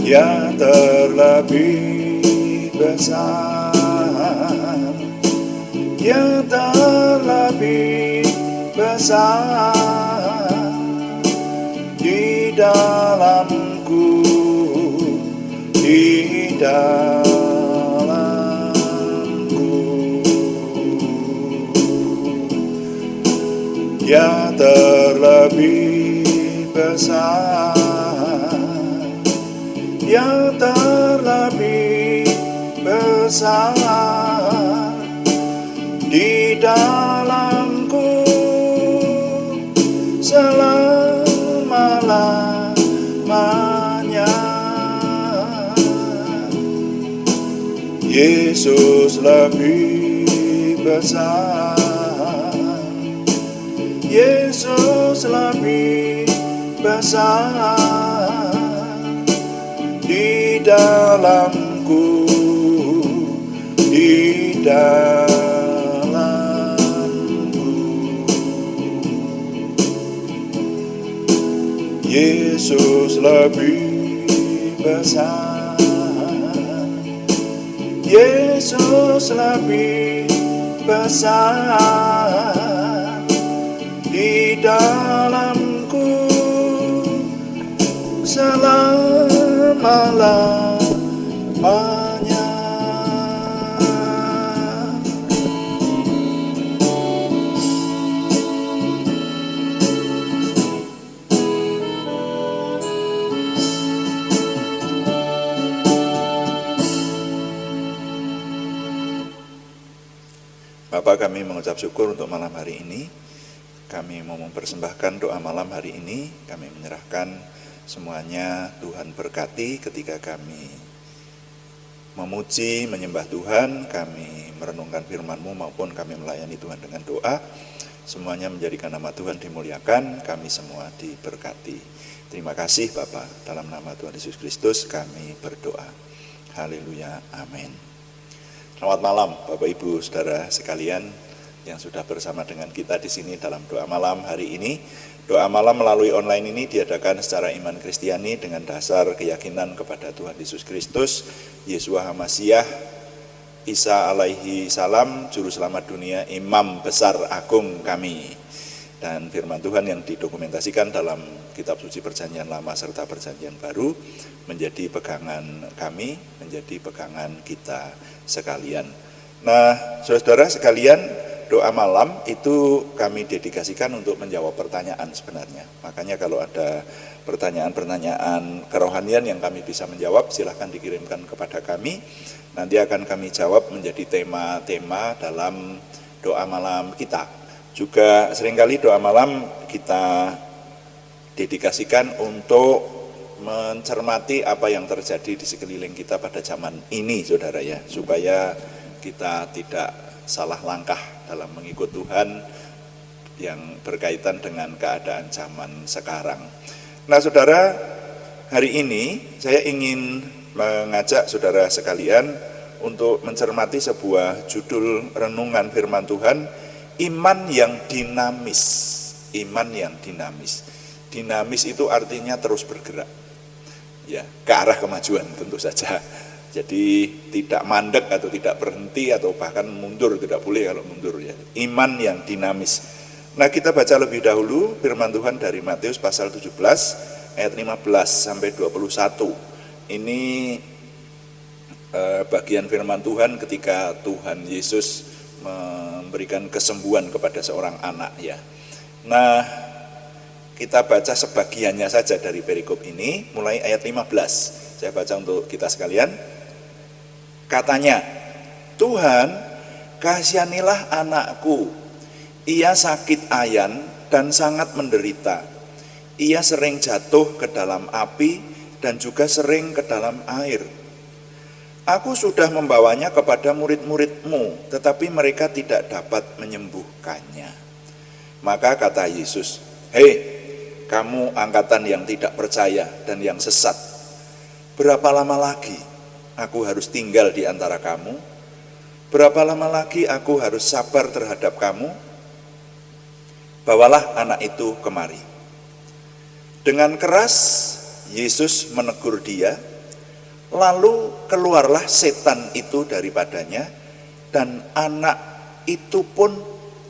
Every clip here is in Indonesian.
yang terlebih besar, yang terlebih besar di dalamku, di dalamku, yang terlebih besar, yang terlebih besar di dalamku selama-lamanya. Yesus lebih besar, Yesus lebih besar di dalamku, di dalamku. Yesus lebih besar, Yesus lebih besar di dalamku selama-lamanya. Bapa, kami mengucap syukur untuk malam hari ini. Kami mau mempersembahkan doa malam hari ini. Kami menyerahkan semuanya, Tuhan berkati ketika kami memuji, menyembah Tuhan, kami merenungkan firman-Mu maupun kami melayani Tuhan dengan doa. Semuanya menjadikan nama Tuhan dimuliakan, kami semua diberkati. Terima kasih Bapa, dalam nama Tuhan Yesus Kristus kami berdoa. Haleluya, amin. Selamat malam Bapak Ibu Saudara sekalian yang sudah bersama dengan kita di sini dalam doa malam hari ini. Doa malam melalui online ini diadakan secara iman Kristiani dengan dasar keyakinan kepada Tuhan Yesus Kristus, Yeshua HaMasyiah, Isa alaihi salam, Juru Selamat dunia, Imam besar agung kami. Dan firman Tuhan yang didokumentasikan dalam kitab suci Perjanjian Lama serta Perjanjian Baru menjadi pegangan kami, menjadi pegangan kita sekalian. Nah, saudara sekalian, doa malam itu kami dedikasikan untuk menjawab pertanyaan sebenarnya. Makanya kalau ada pertanyaan-pertanyaan kerohanian yang kami bisa menjawab, silahkan dikirimkan kepada kami. Nanti akan kami jawab menjadi tema-tema dalam doa malam kita. Juga seringkali doa malam kita dedikasikan untuk mencermati apa yang terjadi di sekeliling kita pada zaman ini, saudara ya, supaya kita tidak salah langkah dalam mengikut Tuhan yang berkaitan dengan keadaan zaman sekarang. Nah saudara, hari ini saya ingin mengajak saudara sekalian untuk mencermati sebuah judul renungan firman Tuhan, iman yang dinamis. Iman yang dinamis. Dinamis itu artinya terus bergerak, ya, ke arah kemajuan tentu saja. Jadi tidak mandek atau tidak berhenti atau bahkan mundur, tidak boleh kalau mundur ya. Iman yang dinamis. Nah, kita baca lebih dahulu firman Tuhan dari Matius pasal 17 ayat 15 sampai 21. Ini bagian firman Tuhan ketika Tuhan Yesus memberikan kesembuhan kepada seorang anak ya. Nah, kita baca sebagiannya saja dari perikop ini, mulai ayat 15. Saya baca untuk kita sekalian. Katanya, Tuhan, kasihanilah anakku. Ia sakit ayan dan sangat menderita. Ia sering jatuh ke dalam api dan juga sering ke dalam air. Aku sudah membawanya kepada murid-murid-Mu, tetapi mereka tidak dapat menyembuhkannya. Maka kata Yesus, hei, kamu angkatan yang tidak percaya dan yang sesat, berapa lama lagi aku harus tinggal di antara kamu? Berapa lama lagi aku harus sabar terhadap kamu? Bawalah anak itu kemari. Dengan keras Yesus menegur dia, Lalu keluarlah setan itu daripadanya, dan anak itu pun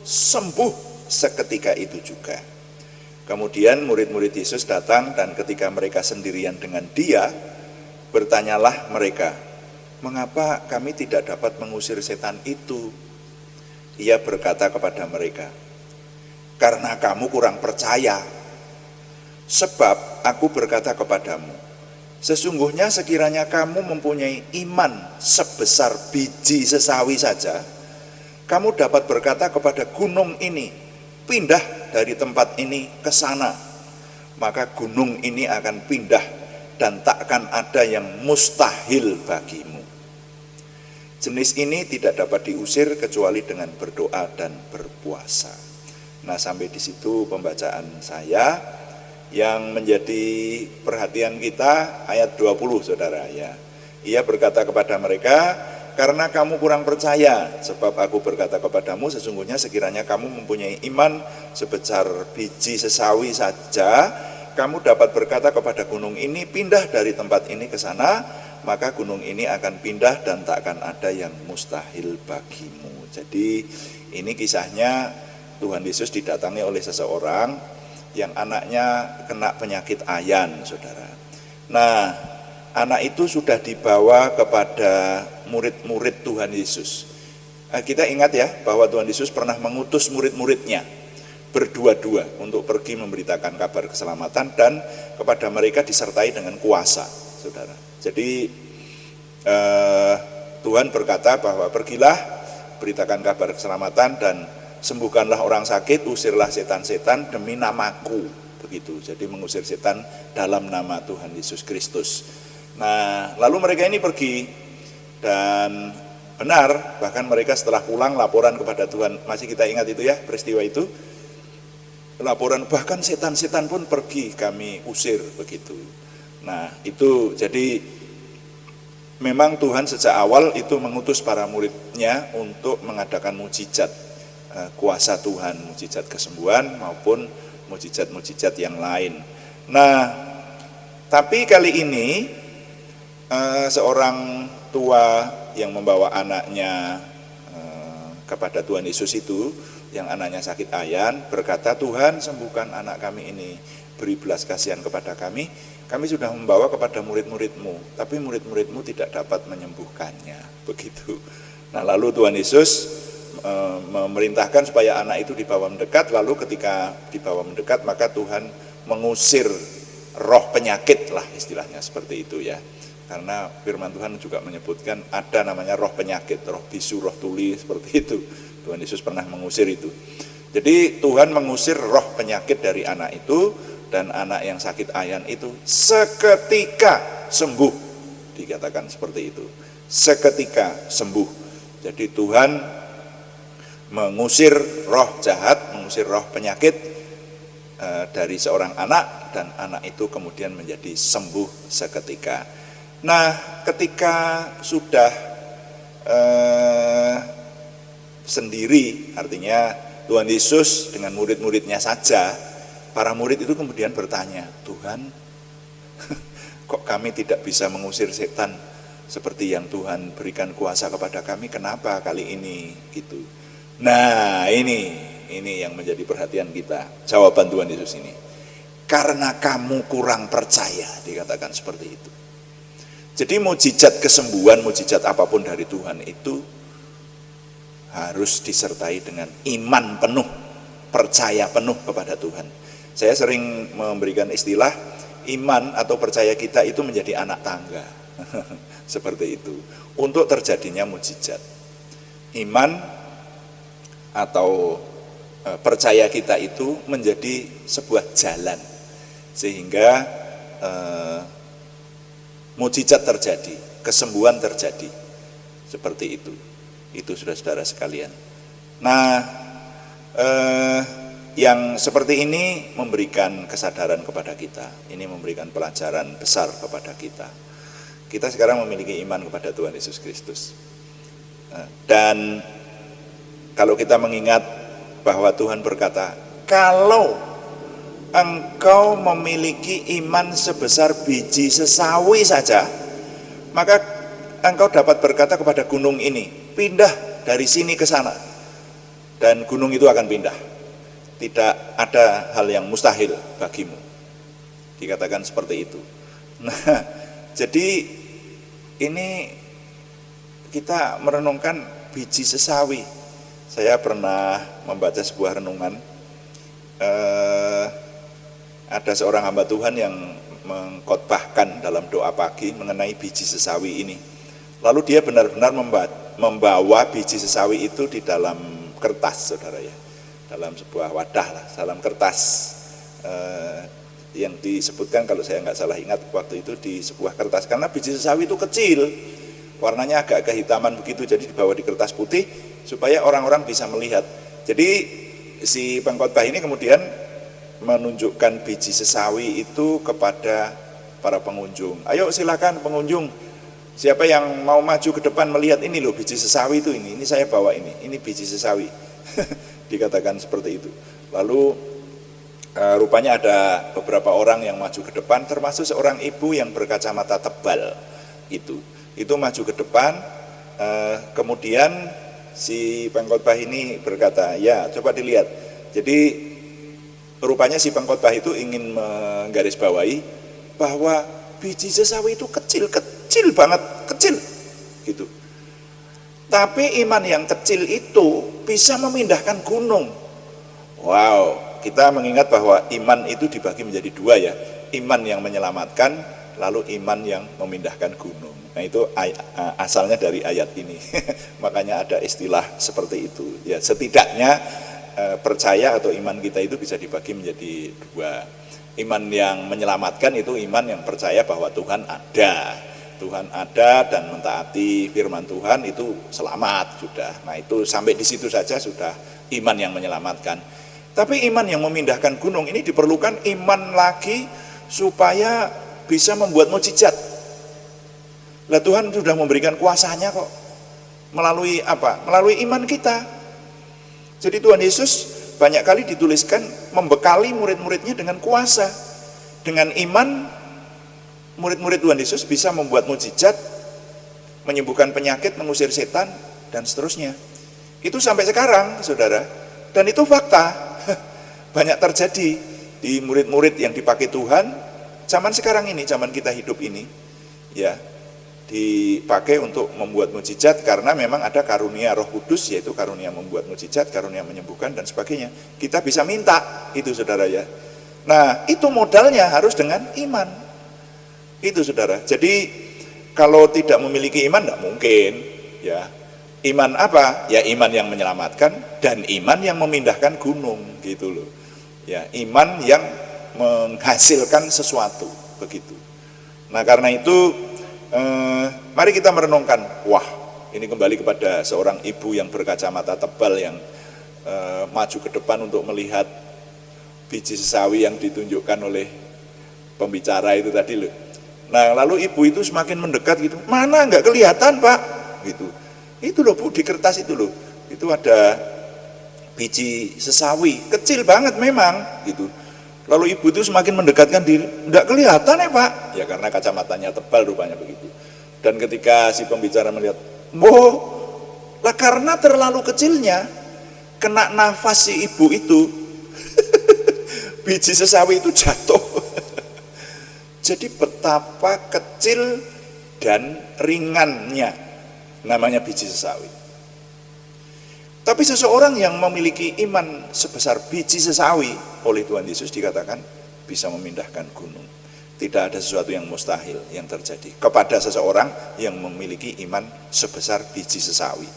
sembuh seketika itu juga. Kemudian murid-murid Yesus datang, dan ketika mereka sendirian dengan dia, bertanyalah mereka, "Mengapa kami tidak dapat mengusir setan itu?" Ia berkata kepada mereka, "Karena kamu kurang percaya. Sebab aku berkata kepadamu, sesungguhnya sekiranya kamu mempunyai iman sebesar biji sesawi saja, kamu dapat berkata kepada gunung ini, pindah dari tempat ini ke sana, maka gunung ini akan pindah dan takkan ada yang mustahil bagimu." Jenis ini tidak dapat diusir kecuali dengan berdoa dan berpuasa. Nah, sampai di situ pembacaan saya. Yang menjadi perhatian kita ayat 20, saudara ya. Ia berkata kepada mereka, "Karena kamu kurang percaya, sebab aku berkata kepadamu, sesungguhnya sekiranya kamu mempunyai iman sebesar biji sesawi saja, kamu dapat berkata kepada gunung ini, pindah dari tempat ini ke sana, maka gunung ini akan pindah dan tak akan ada yang mustahil bagimu." Jadi ini kisahnya Tuhan Yesus didatangi oleh seseorang yang anaknya kena penyakit ayan, saudara. Nah, anak itu sudah dibawa kepada murid-murid Tuhan Yesus. Kita ingat ya, bahwa Tuhan Yesus pernah mengutus murid-muridnya berdua-dua untuk pergi memberitakan kabar keselamatan, dan kepada mereka disertai dengan kuasa, saudara. Jadi Tuhan berkata bahwa pergilah, beritakan kabar keselamatan, dan sembuhkanlah orang sakit, usirlah setan-setan demi namaku, begitu. Jadi mengusir setan dalam nama Tuhan Yesus Kristus. Nah, lalu mereka ini pergi, dan benar, bahkan mereka setelah pulang laporan kepada Tuhan. Masih kita ingat itu ya, peristiwa itu? Laporan, bahkan setan-setan pun pergi, kami usir, begitu. Nah, itu jadi memang Tuhan sejak awal itu mengutus para muridnya untuk mengadakan mujizat, kuasa Tuhan, mujizat kesembuhan maupun mujizat-mujizat yang lain. Nah, tapi kali ini seorang tua yang membawa anaknya kepada Tuhan Yesus itu, yang anaknya sakit ayan, berkata, "Tuhan, sembuhkan anak kami ini, beri belas kasihan kepada kami. Kami sudah membawa kepada murid-muridmu, tapi murid-muridmu tidak dapat menyembuhkannya." Begitu. Nah, lalu Tuhan Yesus memerintahkan supaya anak itu dibawa mendekat. Lalu ketika dibawa mendekat, maka Tuhan mengusir roh penyakit lah, istilahnya seperti itu ya. Karena firman Tuhan juga menyebutkan ada namanya roh penyakit, roh bisu, roh tuli, seperti itu. Tuhan Yesus pernah mengusir itu. Jadi Tuhan mengusir roh penyakit dari anak itu, dan anak yang sakit ayan itu seketika sembuh, dikatakan seperti itu, seketika sembuh. Jadi Tuhan mengusir roh jahat, mengusir roh penyakit dari seorang anak, dan anak itu kemudian menjadi sembuh seketika. Nah, ketika sudah sendiri, artinya Tuhan Yesus dengan murid-muridnya saja, para murid itu kemudian bertanya, "Tuhan, kok kami tidak bisa mengusir setan seperti yang Tuhan berikan kuasa kepada kami, kenapa kali ini?" gitu. Nah, ini yang menjadi perhatian kita. Jawaban Tuhan Yesus ini, "Karena kamu kurang percaya," dikatakan seperti itu. Jadi mujizat kesembuhan, mujizat apapun dari Tuhan itu harus disertai dengan iman penuh, percaya penuh kepada Tuhan. Saya sering memberikan istilah, iman atau percaya kita itu menjadi anak tangga. Seperti itu, untuk terjadinya mujizat. Iman atau percaya kita itu menjadi sebuah jalan, sehingga mujizat terjadi, kesembuhan terjadi, seperti itu. Itu saudara-saudara sekalian. Nah, yang seperti ini memberikan kesadaran kepada kita, ini memberikan pelajaran besar kepada kita. Kita sekarang memiliki iman kepada Tuhan Yesus Kristus, dan kalau kita mengingat bahwa Tuhan berkata, "Kalau engkau memiliki iman sebesar biji sesawi saja, maka engkau dapat berkata kepada gunung ini, pindah dari sini ke sana, dan gunung itu akan pindah. Tidak ada hal yang mustahil bagimu. Dikatakan seperti itu. Nah, jadi ini kita merenungkan biji sesawi. Saya pernah membaca sebuah renungan, ada seorang hamba Tuhan yang mengkhotbahkan dalam doa pagi mengenai biji sesawi ini. Lalu dia benar-benar membawa biji sesawi itu di dalam kertas, saudara ya, dalam sebuah wadah lah, dalam kertas, yang disebutkan kalau saya nggak salah ingat waktu itu di sebuah kertas, karena biji sesawi itu kecil, warnanya agak kehitaman begitu, jadi dibawa di kertas putih supaya orang-orang bisa melihat. Jadi si pengkhotbah ini kemudian menunjukkan biji sesawi itu kepada para pengunjung. Ayo silakan pengunjung, siapa yang mau maju ke depan melihat ini loh biji sesawi itu, ini saya bawa ini biji sesawi. Dikatakan seperti itu. Lalu rupanya ada beberapa orang yang maju ke depan, termasuk seorang ibu yang berkacamata tebal itu maju ke depan. Kemudian si pengkhotbah ini berkata, ya coba dilihat. Jadi rupanya si pengkhotbah itu ingin menggarisbawahi bahwa biji sesawi itu kecil banget, kecil gitu. Tapi iman yang kecil itu bisa memindahkan gunung. Wow, kita mengingat bahwa iman itu dibagi menjadi dua ya, iman yang menyelamatkan, lalu iman yang memindahkan gunung. Nah itu asalnya dari ayat ini. Makanya ada istilah seperti itu ya. Setidaknya percaya atau iman kita itu bisa dibagi menjadi dua. Iman yang menyelamatkan itu iman yang percaya bahwa Tuhan ada dan mentaati firman Tuhan, itu selamat sudah. Nah itu sampai di situ saja sudah iman yang menyelamatkan. Tapi iman yang memindahkan gunung ini diperlukan iman lagi supaya bisa membuat mukjizat. Lah Tuhan sudah memberikan kuasanya kok. Melalui apa? Melalui iman kita. Jadi Tuhan Yesus banyak kali dituliskan membekali murid-muridnya dengan kuasa. Dengan iman, murid-murid Tuhan Yesus bisa membuat mukjizat, menyembuhkan penyakit, mengusir setan, dan seterusnya. Itu sampai sekarang, saudara. Dan itu fakta. Banyak terjadi di murid-murid yang dipakai Tuhan zaman sekarang ini, zaman kita hidup ini, ya, dipakai untuk membuat mukjizat karena memang ada karunia Roh Kudus, yaitu karunia membuat mukjizat, karunia menyembuhkan dan sebagainya. Kita bisa minta itu, saudara ya. Nah, itu modalnya harus dengan iman. Itu, saudara. Jadi kalau tidak memiliki iman tidak mungkin, ya. Iman apa? Ya iman yang menyelamatkan dan iman yang memindahkan gunung, gitu loh. Ya, iman yang menghasilkan sesuatu, begitu. Nah, karena itu mari kita merenungkan. Wah, ini kembali kepada seorang ibu yang berkacamata tebal yang maju ke depan untuk melihat biji sesawi yang ditunjukkan oleh pembicara itu tadi loh. Nah, lalu ibu itu semakin mendekat gitu. Mana nggak kelihatan, Pak? Gitu. Itu loh Bu, di kertas itu loh. Itu ada biji sesawi, kecil banget memang gitu. Lalu ibu itu semakin mendekatkan diri, enggak kelihatan ya Pak, ya karena kacamatanya tebal rupanya begitu. Dan ketika si pembicara melihat, lah karena terlalu kecilnya, kena nafas si ibu itu, biji sesawi itu jatuh. Jadi betapa kecil dan ringannya namanya biji sesawi. Tapi seseorang yang memiliki iman sebesar biji sesawi oleh Tuhan Yesus dikatakan bisa memindahkan gunung. Tidak ada sesuatu yang mustahil yang terjadi kepada seseorang yang memiliki iman sebesar biji sesawi.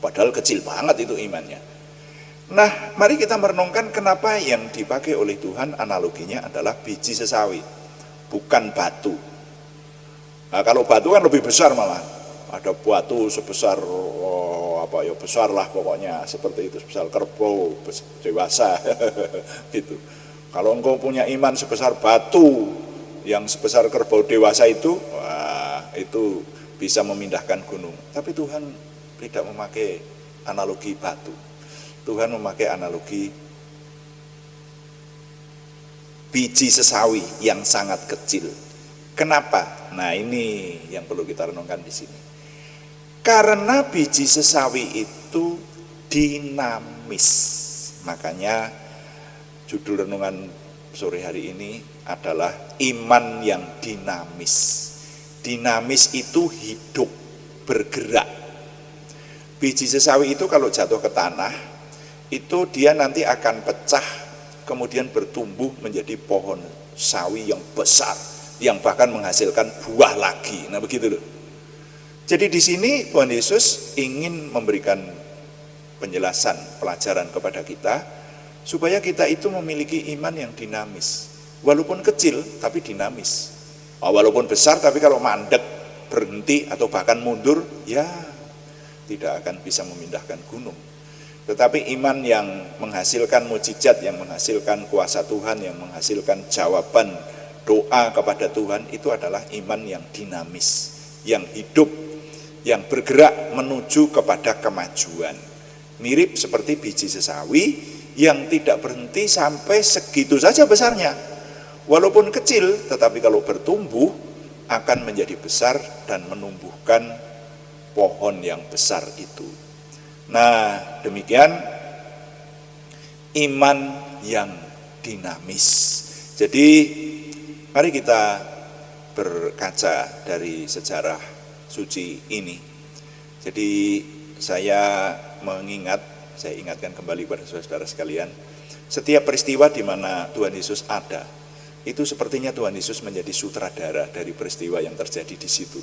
Padahal kecil banget itu imannya. Nah, mari kita merenungkan kenapa yang dipakai oleh Tuhan analoginya adalah biji sesawi, bukan batu. Nah, kalau batu kan lebih besar malah. Ada batu sebesar besar lah pokoknya seperti itu, sebesar kerbau dewasa gitu. Kalau engkau punya iman sebesar batu yang sebesar kerbau dewasa itu, wah, itu bisa memindahkan gunung. Tapi Tuhan tidak memakai analogi batu. Tuhan memakai analogi biji sesawi yang sangat kecil. Kenapa? Nah, ini yang perlu kita renungkan di sini. Karena biji sesawi itu dinamis. Makanya judul renungan sore hari ini adalah iman yang dinamis. Dinamis itu hidup, bergerak. Biji sesawi itu kalau jatuh ke tanah, itu dia nanti akan pecah, kemudian bertumbuh menjadi pohon sawi yang besar, yang bahkan menghasilkan buah lagi. Nah, begitu loh. Jadi di sini Tuhan Yesus ingin memberikan penjelasan, pelajaran kepada kita, supaya kita itu memiliki iman yang dinamis. Walaupun kecil, tapi dinamis. Walaupun besar, tapi kalau mandek, berhenti, atau bahkan mundur, ya tidak akan bisa memindahkan gunung. Tetapi iman yang menghasilkan mukjizat, yang menghasilkan kuasa Tuhan, yang menghasilkan jawaban doa kepada Tuhan, itu adalah iman yang dinamis, yang hidup, yang bergerak menuju kepada kemajuan. Mirip seperti biji sesawi yang tidak berhenti sampai segitu saja besarnya. Walaupun kecil, tetapi kalau bertumbuh akan menjadi besar dan menumbuhkan pohon yang besar itu. Nah, demikian iman yang dinamis. Jadi mari kita berkaca dari sejarah suci ini. Jadi saya ingatkan kembali pada saudara sekalian, setiap peristiwa di mana Tuhan Yesus ada, itu sepertinya Tuhan Yesus menjadi sutradara dari peristiwa yang terjadi di situ.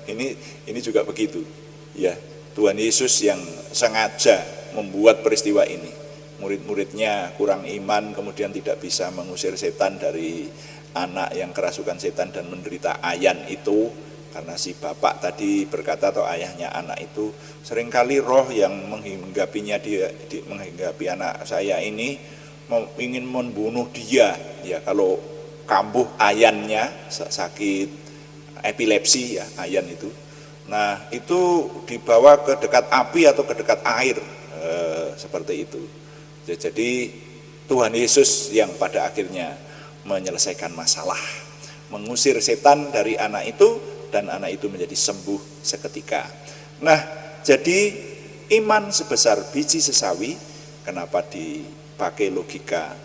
Ini juga begitu, ya. Tuhan Yesus yang sengaja membuat peristiwa ini. Murid-muridnya kurang iman, kemudian tidak bisa mengusir setan dari anak yang kerasukan setan dan menderita ayan itu, karena si bapak tadi berkata, atau ayahnya anak itu, seringkali roh yang menghinggapinya menghinggapi anak saya ini ingin membunuh dia. Ya, kalau kambuh ayannya, sakit epilepsi ya, ayan itu. Nah, itu dibawa ke dekat api atau ke dekat air, seperti itu. Jadi Tuhan Yesus yang pada akhirnya menyelesaikan masalah, mengusir setan dari anak itu, dan anak itu menjadi sembuh seketika. Nah, jadi iman sebesar biji sesawi, kenapa dipakai logika,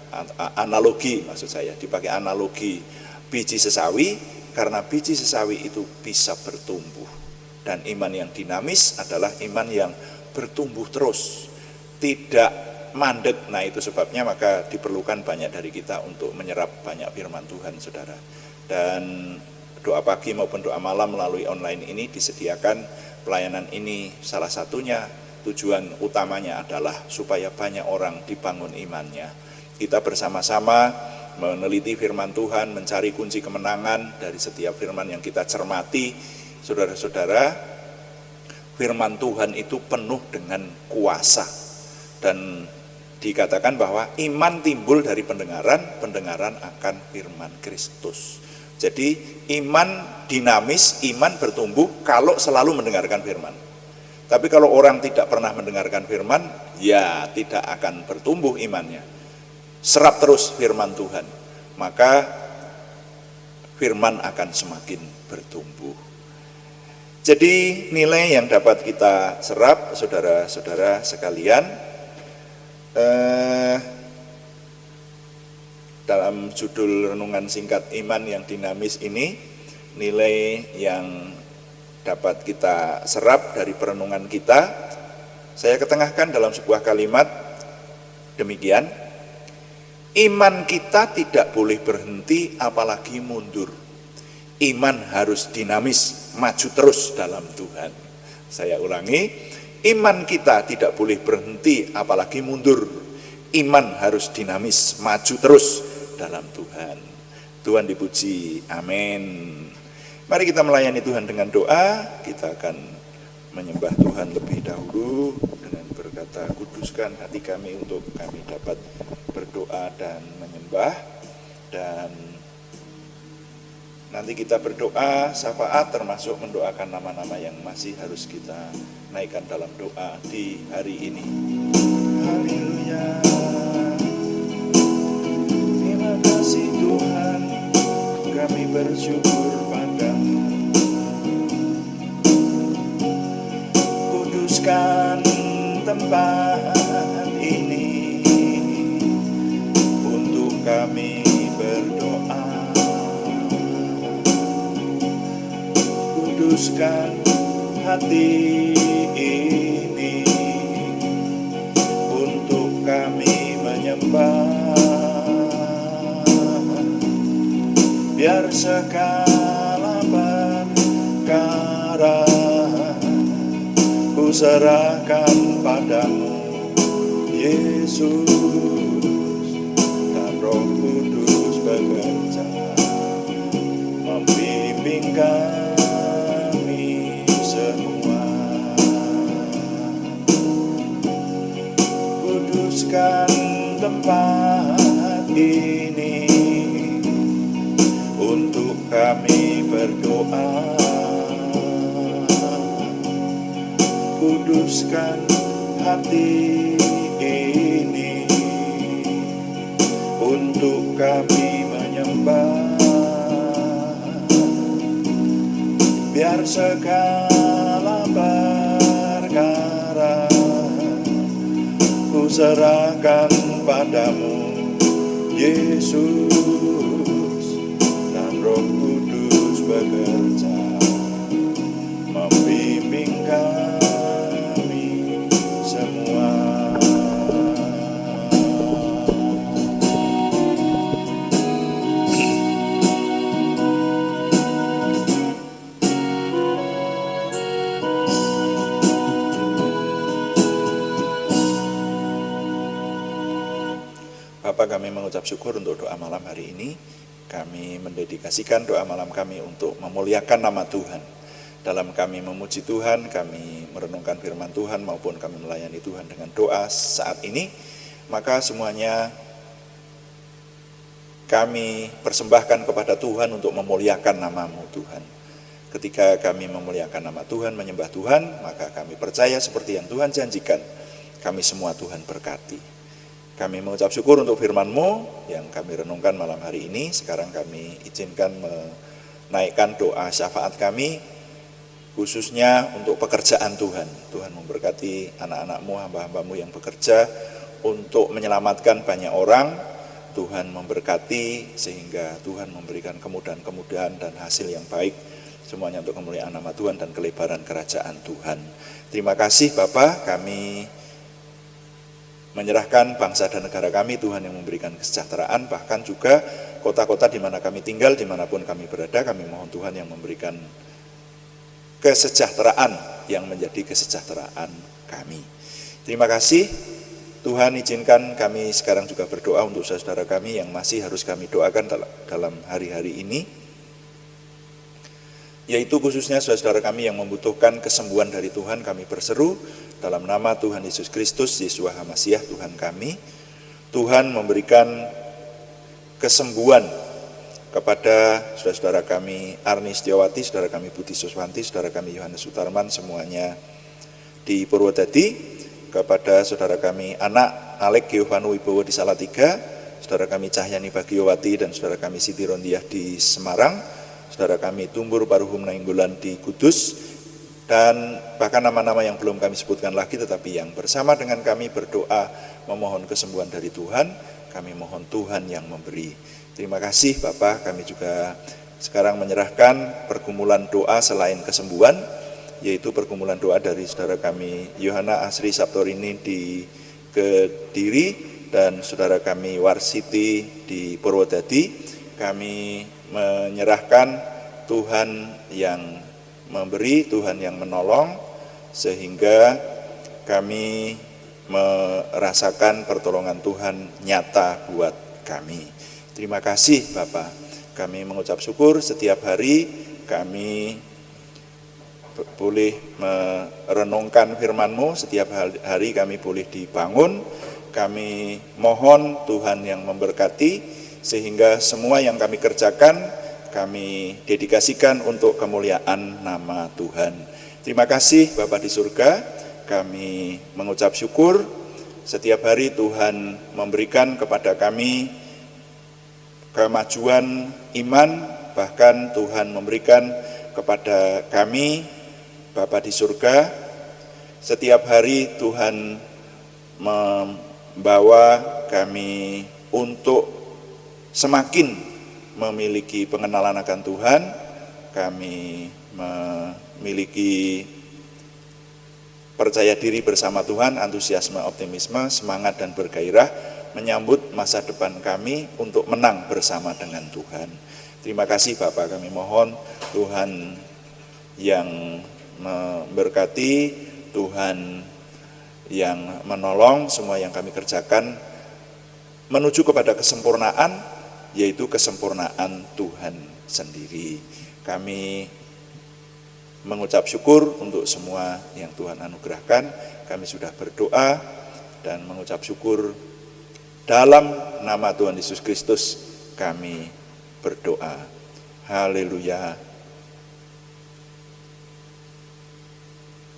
analogi maksud saya, dipakai analogi biji sesawi, karena biji sesawi itu bisa bertumbuh. Dan iman yang dinamis adalah iman yang bertumbuh terus, tidak mandek. Nah, itu sebabnya maka diperlukan banyak dari kita untuk menyerap banyak firman Tuhan, saudara. Dan doa pagi maupun doa malam melalui online ini disediakan pelayanan ini. Salah satunya tujuan utamanya adalah supaya banyak orang dibangun imannya. Kita bersama-sama meneliti firman Tuhan, mencari kunci kemenangan dari setiap firman yang kita cermati. Saudara-saudara, firman Tuhan itu penuh dengan kuasa, dan dikatakan bahwa iman timbul dari pendengaran, pendengaran akan firman Kristus. Jadi iman dinamis, iman bertumbuh kalau selalu mendengarkan firman. Tapi kalau orang tidak pernah mendengarkan firman, ya tidak akan bertumbuh imannya. Serap terus firman Tuhan, maka firman akan semakin bertumbuh. Jadi nilai yang dapat kita serap, saudara-saudara sekalian, dalam judul renungan singkat iman yang dinamis ini, nilai yang dapat kita serap dari perenungan kita, saya ketengahkan dalam sebuah kalimat demikian: iman kita tidak boleh berhenti apalagi mundur. Iman harus dinamis, maju terus dalam Tuhan. Saya ulangi, iman kita tidak boleh berhenti apalagi mundur. Iman harus dinamis, maju terus dalam Tuhan. Tuhan dipuji, amin. Mari kita melayani Tuhan dengan doa. Kita akan menyembah Tuhan lebih dahulu dengan berkata, kuduskan hati kami untuk kami dapat berdoa dan menyembah. Dan nanti kita berdoa syafaat, termasuk mendoakan nama-nama yang masih harus kita naikkan dalam doa di hari ini. Haleluya. Terima kasih Tuhan. kami bersyukur padamu. Kuduskan tempat ini untuk kami berdoa. Kuduskan hati ini untuk kami menyembah. Biar segala perkara ku serahkan padamu, Yesus, dan Roh Kudus bekerja membimbing kami semua. Kuduskan tempat ini untuk kami berdoa. Kuduskan hati ini untuk kami menyembah. Biar segala perkara ku serahkan padamu, Yesus, dan Roh Kudus bekerja membimbing kami semua. Bapak, kami mengucap syukur untuk doa malam hari ini. Kami mendedikasikan doa malam kami untuk memuliakan nama Tuhan. Dalam kami memuji Tuhan, kami merenungkan firman Tuhan maupun kami melayani Tuhan dengan doa saat ini, maka semuanya kami persembahkan kepada Tuhan untuk memuliakan nama-Mu Tuhan. Ketika kami memuliakan nama Tuhan, menyembah Tuhan, maka kami percaya seperti yang Tuhan janjikan, kami semua Tuhan berkati. Kami mengucap syukur untuk firman-Mu yang kami renungkan malam hari ini. Sekarang kami izinkan menaikkan doa syafaat kami, khususnya untuk pekerjaan Tuhan. Tuhan memberkati anak-anak-Mu, hamba-hamba-Mu yang bekerja untuk menyelamatkan banyak orang. Tuhan memberkati sehingga Tuhan memberikan kemudahan-kemudahan dan hasil yang baik. Semuanya untuk kemuliaan nama Tuhan dan kelebaran kerajaan Tuhan. Terima kasih Bapa, kami menyerahkan bangsa dan negara kami, Tuhan yang memberikan kesejahteraan, bahkan juga kota-kota di mana kami tinggal, dimanapun kami berada, kami mohon Tuhan yang memberikan kesejahteraan yang menjadi kesejahteraan kami. Terima kasih Tuhan, izinkan kami sekarang juga berdoa untuk saudara kami yang masih harus kami doakan dalam hari-hari ini, yaitu khususnya saudara kami yang membutuhkan kesembuhan dari Tuhan. Kami berseru dalam nama Tuhan Yesus Kristus, Yeshua HaMashiach Tuhan kami. Tuhan memberikan kesembuhan kepada saudara-saudara kami Arni Setiawati, saudara kami Budi Suswanti, saudara kami Yohanes Sutarman, semuanya di Purwodadi, kepada saudara kami anak Alek Giovanu Wibowo di Salatiga, saudara kami Cahyani Bagiowati dan saudara kami Siti Rondiah di Semarang, saudara kami Tumbur Paruhum Nainggolan di Kudus, dan bahkan nama-nama yang belum kami sebutkan lagi, tetapi yang bersama dengan kami berdoa memohon kesembuhan dari Tuhan. Kami mohon Tuhan yang memberi. Terima kasih Bapak, kami juga sekarang menyerahkan pergumulan doa selain kesembuhan, yaitu pergumulan doa dari saudara kami Yohana Asri Saptorini di Kediri dan saudara kami Warsiti di Purwodadi. Kami menyerahkan Tuhan yang memberi, Tuhan yang menolong, sehingga kami merasakan pertolongan Tuhan nyata buat kami. Terima kasih Bapak, kami mengucap syukur setiap hari kami boleh merenungkan firman-Mu, setiap hari kami boleh dibangun. Kami mohon Tuhan yang memberkati, sehingga semua yang kami kerjakan kami dedikasikan untuk kemuliaan nama Tuhan. Terima kasih Bapa di surga, kami mengucap syukur setiap hari Tuhan memberikan kepada kami kemajuan iman, bahkan Tuhan memberikan kepada kami Bapa di surga. Setiap hari Tuhan membawa kami untuk semakin memiliki pengenalan akan Tuhan. Kami memiliki percaya diri bersama Tuhan, antusiasme, optimisme, semangat dan bergairah menyambut masa depan kami untuk menang bersama dengan Tuhan. Terima kasih Bapak, kami mohon Tuhan yang memberkati, Tuhan yang menolong semua yang kami kerjakan menuju kepada kesempurnaan, yaitu kesempurnaan Tuhan sendiri. Kami mengucap syukur untuk semua yang Tuhan anugerahkan. Kami sudah berdoa dan mengucap syukur dalam nama Tuhan Yesus Kristus kami berdoa. Haleluya.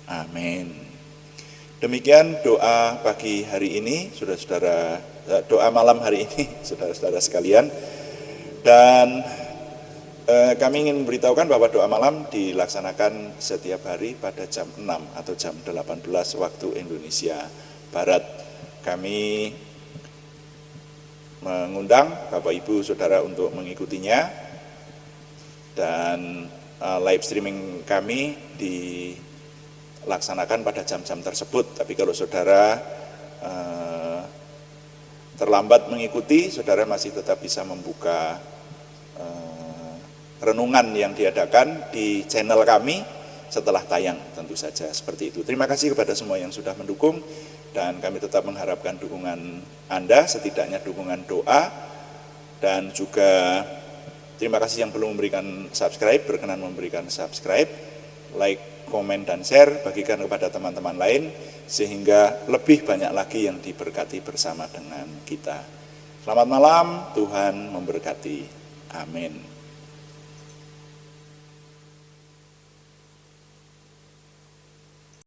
Amin. Demikian doa pagi hari ini, saudara-saudara, doa malam hari ini, saudara-saudara sekalian. Dan kami ingin memberitahukan bahwa doa malam dilaksanakan setiap hari pada jam 6 atau jam 18 waktu Indonesia Barat. Kami mengundang Bapak Ibu Saudara untuk mengikutinya, dan live streaming kami dilaksanakan pada jam-jam tersebut. Tapi kalau saudara terlambat mengikuti, saudara masih tetap bisa membuka renungan yang diadakan di channel kami setelah tayang, tentu saja seperti itu. Terima kasih kepada semua yang sudah mendukung, dan kami tetap mengharapkan dukungan Anda, setidaknya dukungan doa, dan juga terima kasih yang belum memberikan subscribe, berkenan memberikan subscribe, like, komen, dan share, bagikan kepada teman-teman lain, sehingga lebih banyak lagi yang diberkati bersama dengan kita. Selamat malam, Tuhan memberkati. Amin.